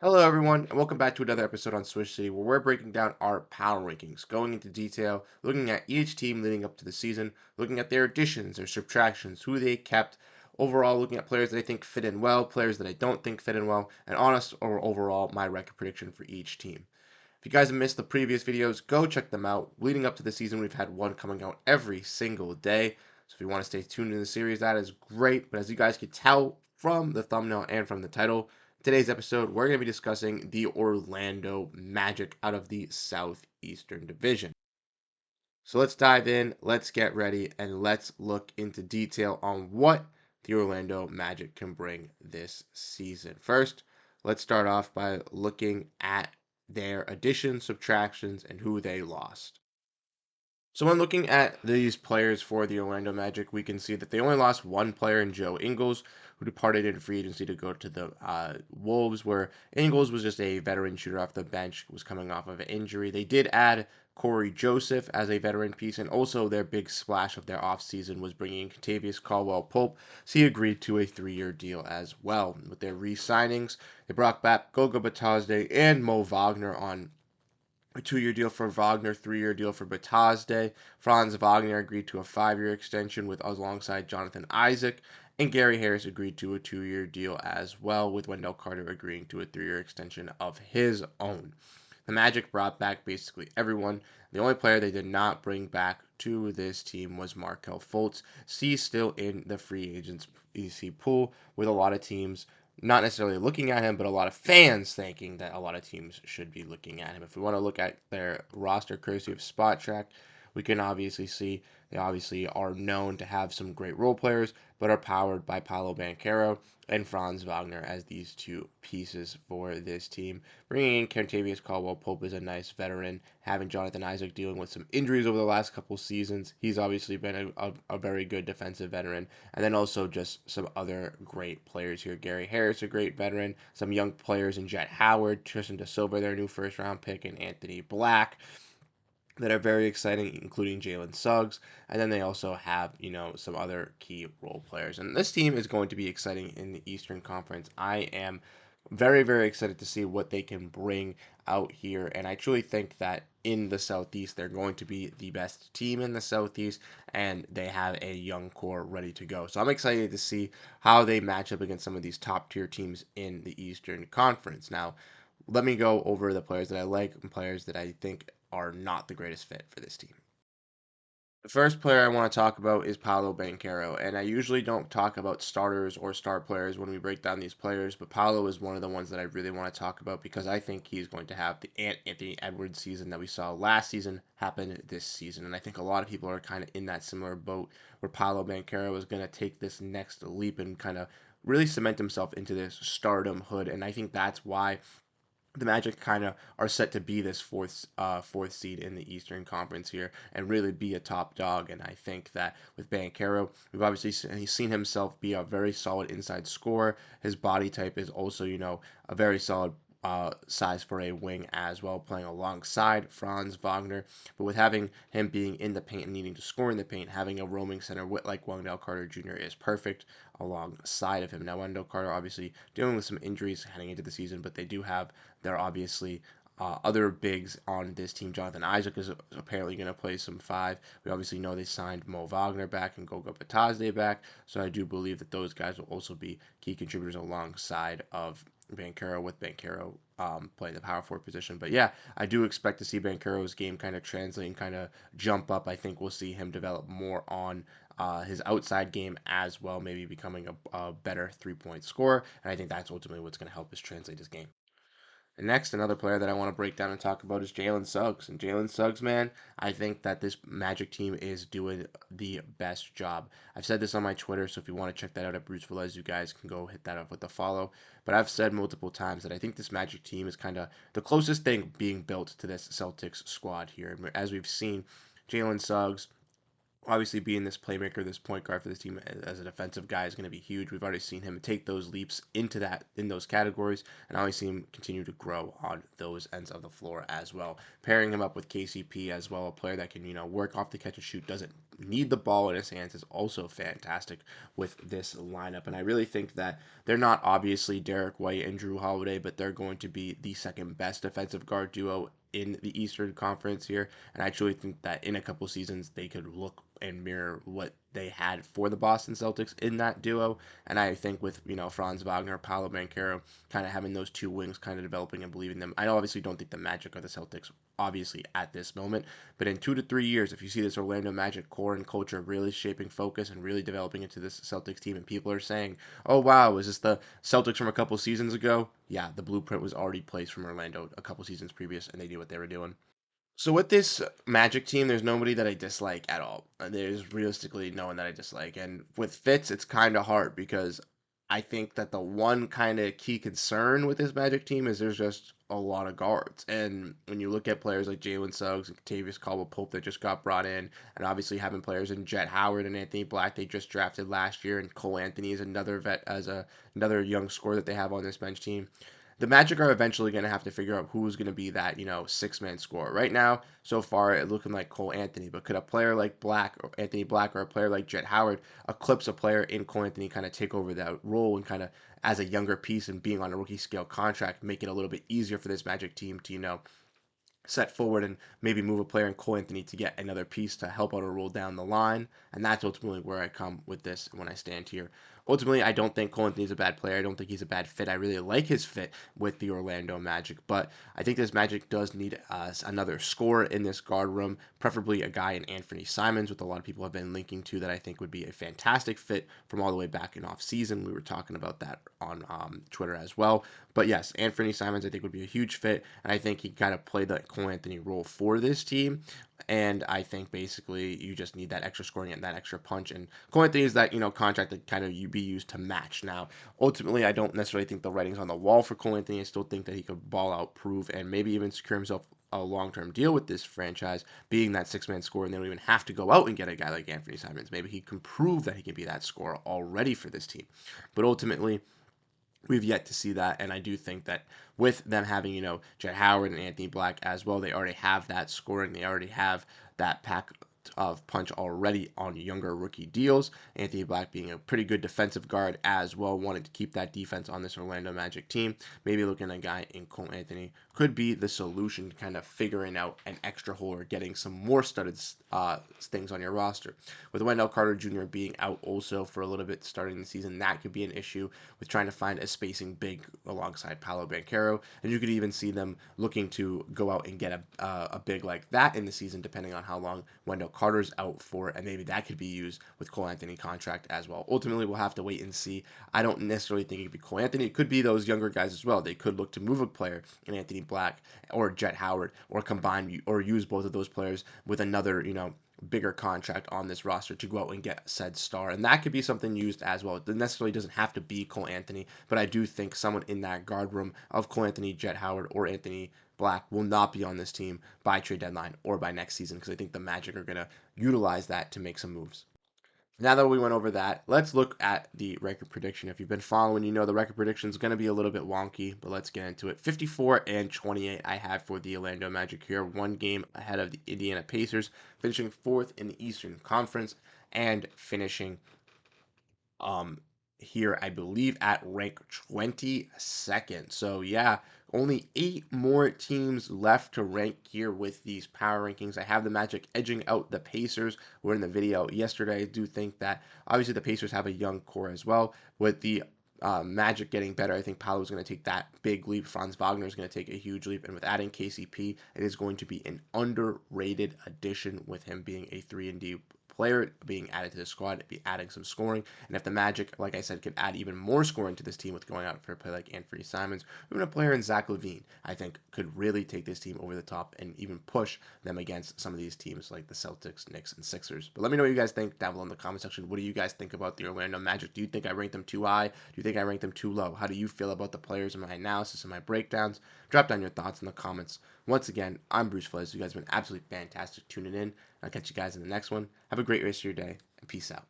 Hello, everyone, and welcome back to another episode on Swish City, where we're breaking down our power rankings, going into detail, looking at each team leading up to the season, looking at their additions, their subtractions, who they kept, overall looking at players that I think fit in well, players that I don't think fit in well, and honest or overall my record prediction for each team. If you guys have missed the previous videos, go check them out. Leading up to the season, we've had one coming out every single day. So if you want to stay tuned in the series, that is great. But as you guys can tell from the thumbnail and from the title, today's episode, we're going to be discussing the Orlando Magic out of the Southeastern Division. So let's dive in, let's get ready, and let's look into detail on what the Orlando Magic can bring this season. First, let's start off by looking at their additions, subtractions, and who they lost. So when looking at these players for the Orlando Magic, we can see that they only lost one player in Joe Ingles, who departed in free agency to go to the Wolves, where Ingles was just a veteran shooter off the bench, was coming off of an injury. They did add Corey Joseph as a veteran piece, and also their big splash of their offseason was bringing in Contavious Caldwell Pope, so he agreed to a 3-year deal as well. With their re-signings, they brought back Goga Batazde and Mo Wagner on a 2-year deal for Wagner, 3-year deal for Batazde. Franz Wagner agreed to a 5-year extension with alongside Jonathan Isaac, and Gary Harris agreed to a 2-year deal as well, with Wendell Carter agreeing to a 3-year extension of his own. The Magic brought back basically everyone. The only player they did not bring back to this team was Markel Fultz. He's still in the free agents EC pool, with a lot of teams not necessarily looking at him, but a lot of fans thinking that a lot of teams should be looking at him. If we want to look at their roster courtesy of Spot Track, we can obviously see they obviously are known to have some great role players, but are powered by Paolo Banchero and Franz Wagner as these two pieces for this team. Bringing in Contavious Caldwell Pope is a nice veteran. Having Jonathan Isaac dealing with some injuries over the last couple seasons, he's obviously been a very good defensive veteran. And then also just some other great players here. Gary Harris, a great veteran. Some young players in Jet Howard, Tristan Da Silva, their new first round pick, and Anthony Black that are very exciting, including Jalen Suggs. And then they also have, some other key role players. And this team is going to be exciting in the Eastern Conference. I am very, very excited to see what they can bring out here. And I truly think that in the Southeast, they're going to be the best team in the Southeast, and they have a young core ready to go. So I'm excited to see how they match up against some of these top tier teams in the Eastern Conference. Now, let me go over the players that I like and players that I think are not the greatest fit for this team. The first player I want to talk about is Paolo Banchero, and I usually don't talk about starters or star players when we break down these players, but Paolo is one of the ones that I really want to talk about because I think he's going to have the Anthony Edwards season that we saw last season happen this season, and I think a lot of people are kind of in that similar boat where Paolo Banchero is going to take this next leap and kind of really cement himself into this stardom hood, and I think that's why the Magic kind of are set to be this fourth seed in the Eastern Conference here and really be a top dog. And I think that with Banchero, we've obviously seen himself be a very solid inside scorer. His body type is also, a very solid size for a wing as well, playing alongside Franz Wagner. But with having him being in the paint and needing to score in the paint, having a roaming center like Wendell Carter Jr. is perfect alongside of him. Now, Wendell Carter obviously dealing with some injuries heading into the season, but they do have their obviously other bigs on this team. Jonathan Isaac is apparently going to play some five. We obviously know they signed Mo Wagner back and Goga Batazde back, so I do believe that those guys will also be key contributors alongside of Banchero, with Banchero playing the power forward position. But yeah, I do expect to see Banchero's game kind of translate and kind of jump up. I think we'll see him develop more on his outside game as well, maybe becoming a better 3-point scorer. And I think that's ultimately what's going to help us translate his game. And next, another player that I want to break down and talk about is Jalen Suggs. And Jalen Suggs, man, I think that this Magic team is doing the best job. I've said this on my Twitter, so if you want to check that out at Bruce Velez, you guys can go hit that up with a follow. But I've said multiple times that I think this Magic team is kind of the closest thing being built to this Celtics squad here. And as we've seen, Jalen Suggs obviously being this playmaker, this point guard for this team as a defensive guy is going to be huge. We've already seen him take those leaps into that in those categories, and I always see him continue to grow on those ends of the floor as well. Pairing him up with KCP as well, a player that can work off the catch and shoot, doesn't need the ball in his hands, is also fantastic with this lineup. And I really think that they're not obviously Derek White and Drew Holiday, but they're going to be the second best defensive guard duo in the Eastern Conference here. And I truly think that in a couple seasons they could look and mirror what they had for the Boston Celtics in that duo. And I think with Franz Wagner, Paolo Banchero, kind of having those two wings, kind of developing and believing them. I obviously don't think the Magic are the Celtics, obviously at this moment, but in 2 to 3 years, if you see this Orlando Magic core and culture really shaping focus and really developing into this Celtics team, and people are saying, "Oh wow, is this the Celtics from a couple seasons ago?" Yeah, the blueprint was already placed from Orlando a couple seasons previous, and they knew what they were doing. So with this Magic team, there's nobody that I dislike at all. There's realistically no one that I dislike. And with Fitz, it's kind of hard because I think that the one kind of key concern with this Magic team is there's just a lot of guards. And when you look at players like Jalen Suggs and Tavius Caldwell-Pope that just got brought in, and obviously having players in Jet Howard and Anthony Black they just drafted last year, and Cole Anthony is another vet as another young scorer that they have on this bench team, the Magic are eventually going to have to figure out who's going to be that, six-man scorer. Right now, so far, it's looking like Cole Anthony, but could a player like Black or Anthony Black or a player like Jet Howard eclipse a player in Cole Anthony, kind of take over that role and kind of as a younger piece and being on a rookie scale contract, make it a little bit easier for this Magic team to, set forward and maybe move a player in Cole Anthony to get another piece to help out a roll down the line. And that's ultimately where I come with this when I stand here. Ultimately, I don't think Cole Anthony is a bad player. I don't think he's a bad fit. I really like his fit with the Orlando Magic, but I think this Magic does need another scorer in this guard room, preferably a guy in Anthony Simons, which a lot of people have been linking to that I think would be a fantastic fit from all the way back in off season. We were talking about that on Twitter as well. But yes, Anthony Simons I think would be a huge fit, and I think he kind of played the Cole Anthony role for this team. And I think basically you just need that extra scoring and that extra punch. And Cole Anthony is that contract that kind of you be used to match. Now, ultimately, I don't necessarily think the writing's on the wall for Cole Anthony. I still think that he could ball out, prove, and maybe even secure himself a long-term deal with this franchise, being that six-man scorer, and they don't even have to go out and get a guy like Anthony Simons. Maybe he can prove that he can be that scorer already for this team. But ultimately, we've yet to see that, and I do think that with them having Jet Howard and Anthony Black as well, they already have that scoring. They already have that pack of punch already on younger rookie deals. Anthony Black being a pretty good defensive guard as well, wanting to keep that defense on this Orlando Magic team. Maybe looking at a guy in Cole Anthony could be the solution, kind of figuring out an extra hole or getting some more studded things on your roster. With Wendell Carter Jr. being out also for a little bit starting the season, that could be an issue with trying to find a spacing big alongside Paolo Banchero. And you could even see them looking to go out and get a big like that in the season, depending on how long Wendell Carter's out for, and maybe that could be used with Cole Anthony contract as well. Ultimately, we'll have to wait and see. I don't necessarily think it could be Cole Anthony. It could be those younger guys as well. They could look to move a player in Anthony Black or Jet Howard, or combine or use both of those players with another, bigger contract on this roster to go out and get said star. And that could be something used as well. It necessarily doesn't have to be Cole Anthony, but I do think someone in that guard room of Cole Anthony, Jet Howard, or Anthony Black will not be on this team by trade deadline or by next season, because I think the Magic are going to utilize that to make some moves. Now that we went over that, let's look at the record prediction. If you've been following, you know the record prediction is going to be a little bit wonky, but let's get into it. 54 and 28 I have for the Orlando Magic here, one game ahead of the Indiana Pacers, finishing fourth in the Eastern Conference and finishing um here I believe at rank 22nd. So yeah, only 8 more teams left to rank here with these power rankings. I have the Magic edging out the Pacers. We're in the video yesterday. I do think that obviously the Pacers have a young core as well. With the Magic getting better, I think Paolo is going to take that big leap. Franz Wagner is going to take a huge leap, and with adding KCP, it is going to be an underrated addition with him being a 3-and-D player being added to the squad, be adding some scoring. And if the Magic, like I said, could add even more scoring to this team with going out for a player like Anthony Simons, even a player in Zach LaVine, I think could really take this team over the top and even push them against some of these teams like the Celtics, Knicks, and Sixers. But let me know what you guys think down below in the comment section. What do you guys think about the Orlando Magic? Do you think I ranked them too high? Do you think I ranked them too low? How do you feel about the players in my analysis and my breakdowns? Drop down your thoughts in the comments. Once again, I'm Bruce Veliz. You guys have been absolutely fantastic tuning in. I'll catch you guys in the next one. Have a great rest of your day, and peace out.